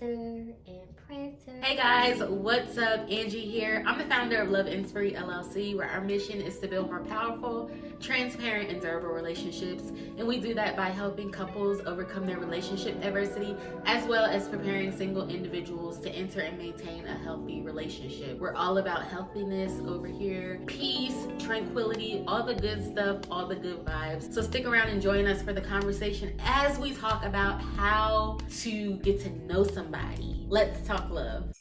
and Prancer. Hey guys, what's up? Angie here. I'm the founder of Love Inspiry LLC, where our mission is to build more powerful, transparent, and durable relationships. And we do that by helping couples overcome their relationship adversity, as well as preparing single individuals to enter and maintain a healthy relationship. We're all about healthiness over here, peace, tranquility, all the good stuff, all the good vibes. So stick around and join us for the conversation as we talk about how to get to know somebody. Let's talk love.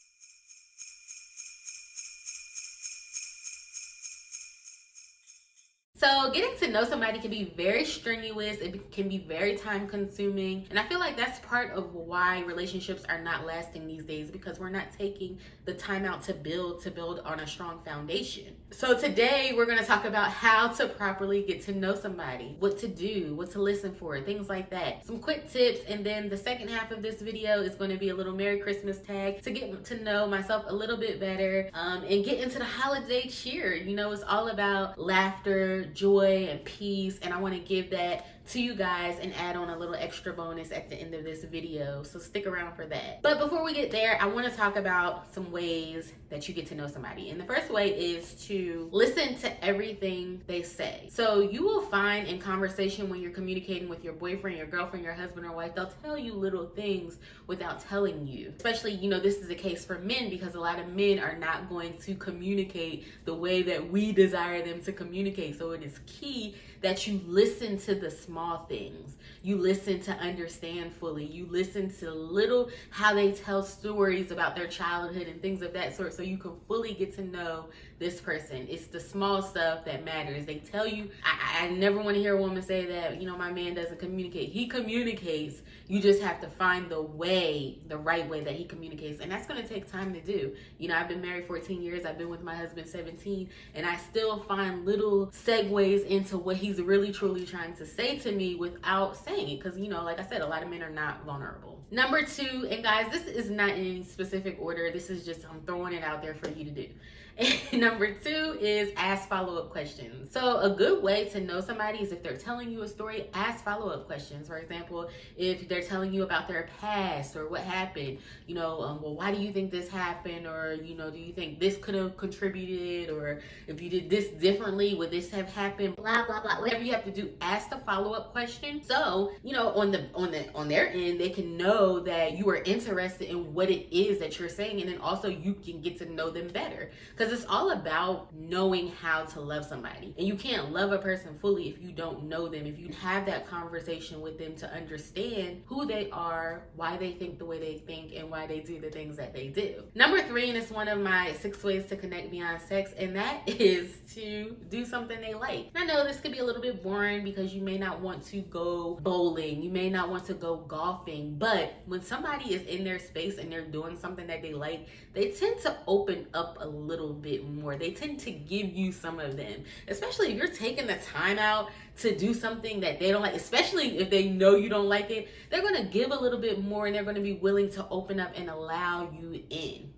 So getting to know somebody can be very strenuous, it can be very time consuming, and I feel like that's part of why relationships are not lasting these days, because we're not taking the time out to build on a strong foundation. So today we're going to talk about how to properly get to know somebody, what to do, what to listen for, things like that. Some quick tips, and then the second half of this video is going to be a little Merry Christmas tag to get to know myself a little bit better, and get into the holiday cheer. You know, it's all about laughter, joy, and peace, and I want to give that to you guys and add on a little extra bonus at the end of this video, so stick around for that. But before we get there, I want to talk about some ways that you get to know somebody. And the first way is to listen to everything they say. So you will find in conversation, when you're communicating with your boyfriend, your girlfriend, your husband or wife, they'll tell you little things without telling you. Especially, you know, this is the case for men, because a lot of men are not going to communicate the way that we desire them to communicate. So it is key that you listen to the small things. You listen to understand fully. You listen to how they tell stories about their childhood and things of that sort, so you can fully get to know this person. It's the small stuff that matters. They tell you, I never want to hear a woman say that, you know, my man doesn't communicate. He communicates. You just have to find the right way that he communicates. And that's going to take time to do. You know, I've been married 14 years. I've been with my husband 17, and I still find little segues into what he's really truly trying to say to me without saying it. Because, you know, like I said, a lot of men are not vulnerable. Number two, and guys, this is not in any specific order. This is just, I'm throwing it out there for you to do. And number two is ask follow-up questions. So a good way to know somebody is if they're telling you a story, ask follow-up questions. For example, if they're telling you about their past or what happened, you know, well, why do you think this happened? Or, you know, do you think this could have contributed? Or if you did this differently, would this have happened? Blah, blah, blah. Whatever you have to do, ask the follow-up question. So, you know, on their end, they can know that you are interested in what it is that you're saying, and then also you can get to know them better. Because it's all about knowing how to love somebody. And you can't love a person fully if you don't know them, if you have that conversation with them to understand who they are, why they think the way they think, and why they do the things that they do. Number three, and it's one of my 6 ways to connect beyond sex, and that is to do something they like. And I know this could be a little bit boring because you may not want to go bowling, you may not want to go golfing, but when somebody is in their space and they're doing something that they like, they tend to open up a little bit more. They tend to give you some of them, especially if you're taking the time out to do something that they don't like, especially if they know you don't like it. They're going to give a little bit more, and they're going to be willing to open up and allow you in.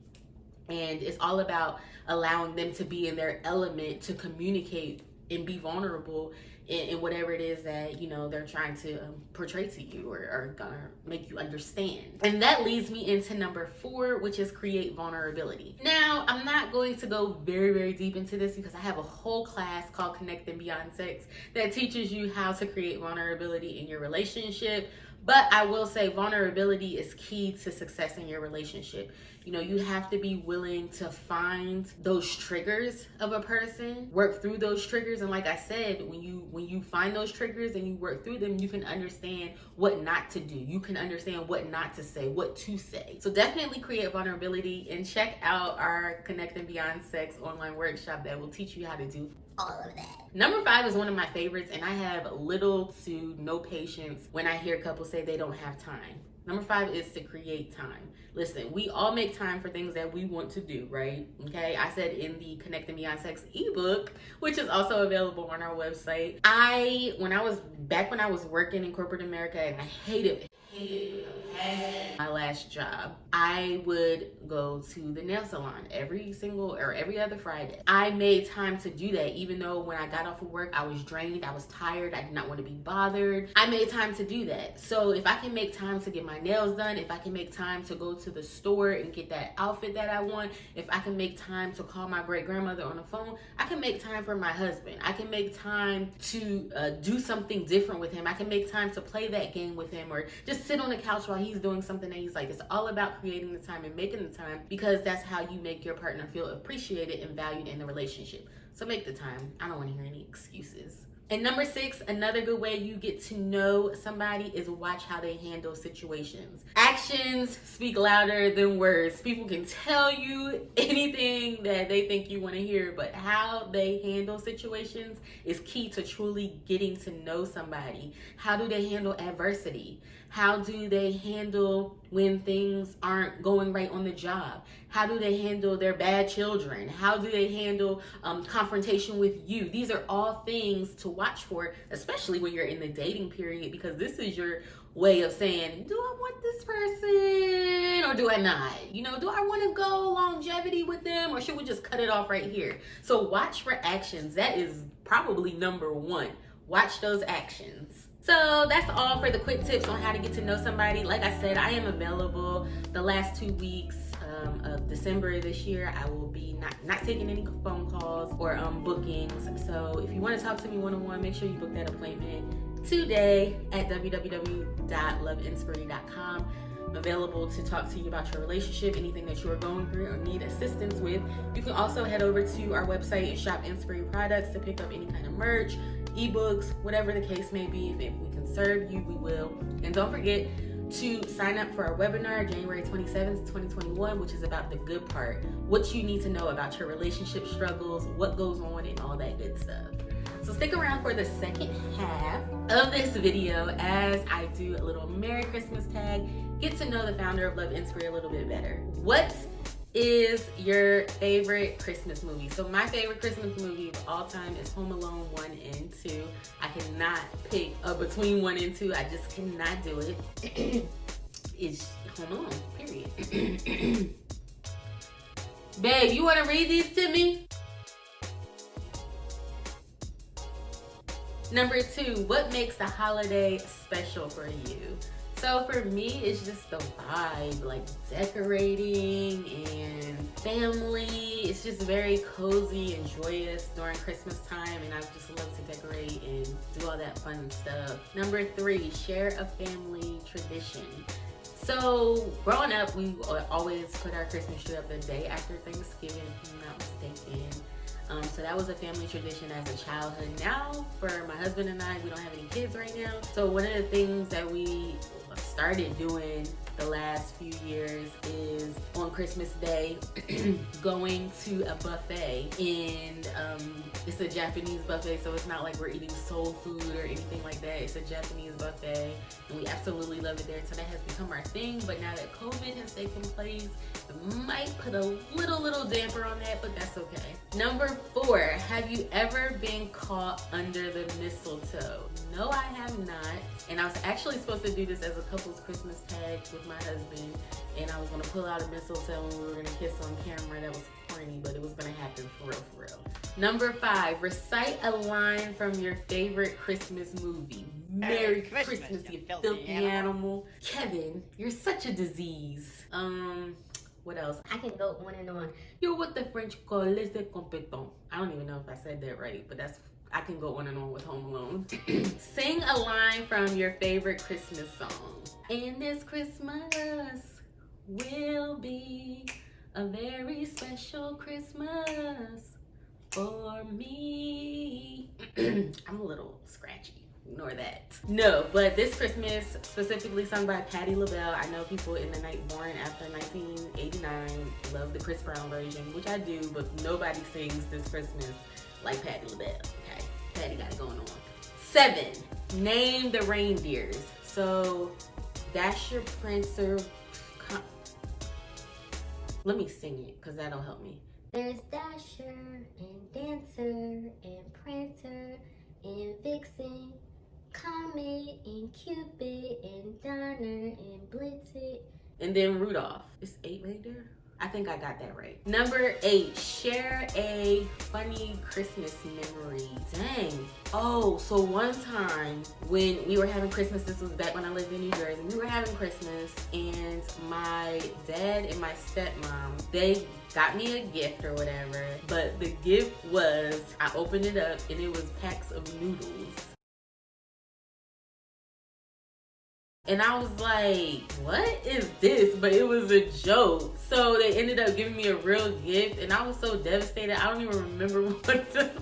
And it's all about allowing them to be in their element, to communicate and be vulnerable in whatever it is that, you know, they're trying to portray to you or gonna make you understand. And that leads me into number 4, which is create vulnerability. Now, I'm not going to go very, very deep into this because I have a whole class called Connecting Beyond Sex that teaches you how to create vulnerability in your relationship. But I will say vulnerability is key to success in your relationship. You know, you have to be willing to find those triggers of a person, work through those triggers. And like I said, when you find those triggers and you work through them, you can understand what not to do. You can understand what not to say, what to say. So definitely create vulnerability, and check out our Connecting Beyond Sex online workshop that will teach you how to do all of that. Number 5 is one of my favorites, and I have little to no patience when I hear couples say they don't have time. Number 5 is to create time. Listen, we all make time for things that we want to do, right? Okay, I said in the Connecting Beyond Sex ebook, which is also available on our website, when I was working in corporate America, and I hated my last job, I would go to the nail salon every other Friday. I made time to do that, even though when I got off of work, I was drained, I was tired, I did not want to be bothered. I made time to do that. So if I can make time to get my nails done, if I can make time to go to the store and get that outfit that I want, if I can make time to call my great grandmother on the phone, I can make time for my husband. I can make time to do something different with him. I can make time to play that game with him, or just sit on the couch while he's doing something that he's like. It's all about creating the time and making the time, because that's how you make your partner feel appreciated and valued in the relationship. So make the time. I don't want to hear any excuses. And number 6, another good way you get to know somebody is watch how they handle situations. Actions speak louder than words. People can tell you anything that they think you want to hear, but how they handle situations is key to truly getting to know somebody. How do they handle adversity? How do they handle when things aren't going right on the job? How do they handle their bad children? How do they handle confrontation with you? These are all things to watch for, especially when you're in the dating period, because this is your way of saying, do I want this person or do I not? You know, do I want to go longevity with them, or should we just cut it off right here? So watch for actions. That is probably number 1. Watch those actions. So that's all for the quick tips on how to get to know somebody. Like I said, I am available the last 2 weeks of December this year. I will be not taking any phone calls or bookings. So if you want to talk to me one-on-one, make sure you book that appointment today at www.loveinspiry.com. I'm available to talk to you about your relationship, anything that you are going through or need assistance with. You can also head over to our website and shop Inspiry products to pick up any kind of merch, ebooks, whatever the case may be. If we can serve you, we will. And don't forget to sign up for our webinar January 27th, 2021, which is about the good part, what you need to know about your relationship struggles, what goes on, and all that good stuff. So stick around for the second half of this video as I do a little Merry Christmas tag, get to know the founder of Love Inspiry a little bit better. What is your favorite Christmas movie? So my favorite Christmas movie of all time is Home Alone 1 and 2. I cannot pick between 1 and 2. I just cannot do it. It's Home Alone, period. Babe, you want to read these to me? Number 2, what makes a holiday special for you? So for me, it's just the vibe, like decorating and family. It's just very cozy and joyous during Christmas time, and I just love to decorate and do all that fun stuff. Number 3, share a family tradition. So growing up, we always put our Christmas tree up the day after Thanksgiving, if I'm not mistaken. So that was a family tradition as a childhood. Now, for my husband and I, we don't have any kids right now. So one of the things that we started doing the last few years is on Christmas Day going to a buffet, and it's a Japanese buffet, so it's not like we're eating soul food or anything like that. It's a Japanese buffet, and we absolutely love it there. So that has become our thing. But now that COVID has taken place, it might put a little damper on that, but that's okay. Number 4, have you ever been caught under the mistletoe? No, I have not. And I was actually supposed to do this as a couple's Christmas tag with my husband, and I was gonna pull out a mistletoe and we were gonna kiss on camera. That was corny, but it was gonna happen for real. Number 5, recite a line from your favorite Christmas movie. Merry Christmas, you filthy animal. Kevin, you're such a disease. What else? I can go on and on. You're what the French call les incompetents. I don't even know if I said that right, but I can go on and on with Home Alone. Sing a line from your favorite Christmas song. And this Christmas will be a very special Christmas for me. I'm a little scratchy. Ignore that. No, but this Christmas, specifically sung by Patti LaBelle. I know people in the night born after 1989 love the Chris Brown version, which I do, but nobody sings this Christmas like Patti LaBelle. Okay, Patti got it going on. 7, name the reindeers. So Dasher, Prancer, let me sing it because that'll help me. There's Dasher and Dancer and Prancer and Vixen, Comet and Cupid and Donner and Blitzen and then Rudolph. It's 8 right there? I think I got that right. Number 8, share a funny Christmas memory. Dang. Oh, so one time when we were having Christmas, this was back when I lived in New Jersey, we were having Christmas, and my dad and my stepmom, they got me a gift or whatever, but the gift was, I opened it up and it was packs of noodles. And I was like, what is this? But it was a joke. So they ended up giving me a real gift, and I was so devastated. I don't even remember what the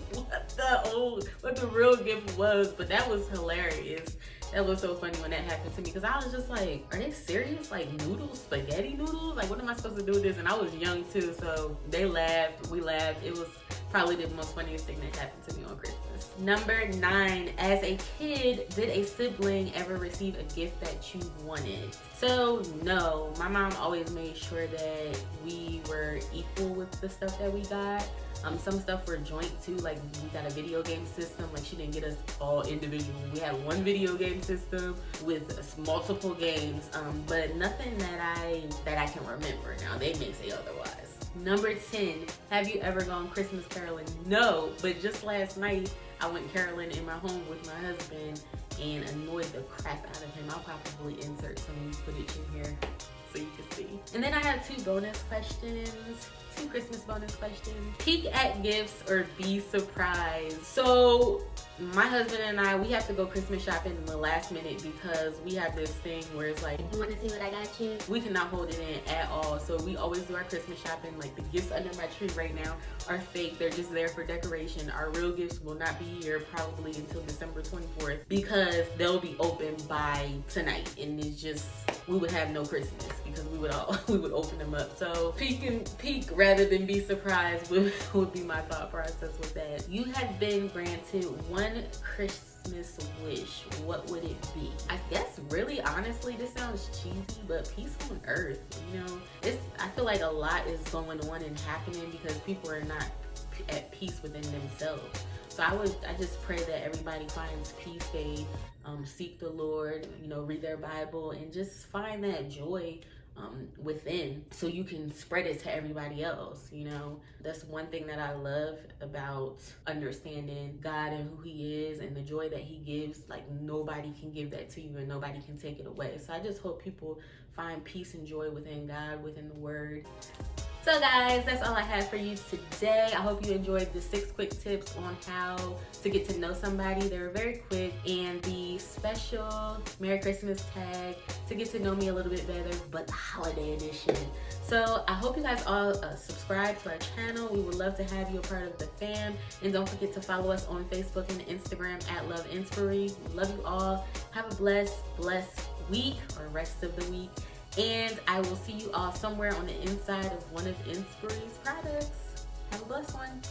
real gift was, but that was hilarious. That was so funny when that happened to me, because I was just like, are they serious? Like noodles, spaghetti noodles? Like, what am I supposed to do with this? And I was young too, so they laughed, we laughed. It was probably the most funniest thing that happened to me on Christmas. Number 9, as a kid, did a sibling ever receive a gift that you wanted? So no, my mom always made sure that we were equal with the stuff that we got. Some stuff were joint too, like we got a video game system. Like, she didn't get us all individual. We had one video game system with multiple games, but nothing that I can remember now. They may say otherwise. Number 10, have you ever gone Christmas caroling? No, but just last night I went caroling in my home with my husband and annoyed the crap out of him. I'll probably insert some footage in here so you can see. And then I have 2 bonus questions. 2 Christmas bonus questions. Peek at gifts or be surprised. So my husband and I, we have to go Christmas shopping in the last minute because we have this thing where it's like, you want to see what I got you? We cannot hold it in at all. So we always do our Christmas shopping. Like, the gifts under my tree right now are fake. They're just there for decoration. Our real gifts will not be here probably until December 24th because they'll be open by tonight, and it's just, we would have no Christmas because we would open them up. So peek rather than be surprised would be my thought process with that. You have been granted one Christmas wish. What would it be? I guess, really, honestly, this sounds cheesy, but peace on earth. You know, I feel like a lot is going on and happening because people are not at peace within themselves. So I just pray that everybody finds peace. They seek the Lord, you know, read their Bible, and just find that joy within, so you can spread it to everybody else. You know, that's one thing that I love about understanding God and who He is and the joy that He gives. Like, nobody can give that to you and nobody can take it away. So I just hope people find peace and joy within God, within the Word. So guys, that's all I have for you today. I hope you enjoyed the 6 quick tips on how to get to know somebody. They were very quick, and the special Merry Christmas tag to get to know me a little bit better, but the holiday edition. So I hope you guys all subscribe to our channel. We would love to have you a part of the fam. And don't forget to follow us on Facebook and Instagram at Love Inspiry. Love you all. Have a blessed week, or rest of the week. And I will see you all somewhere on the inside of one of Inspiry's products. Have a blessed one.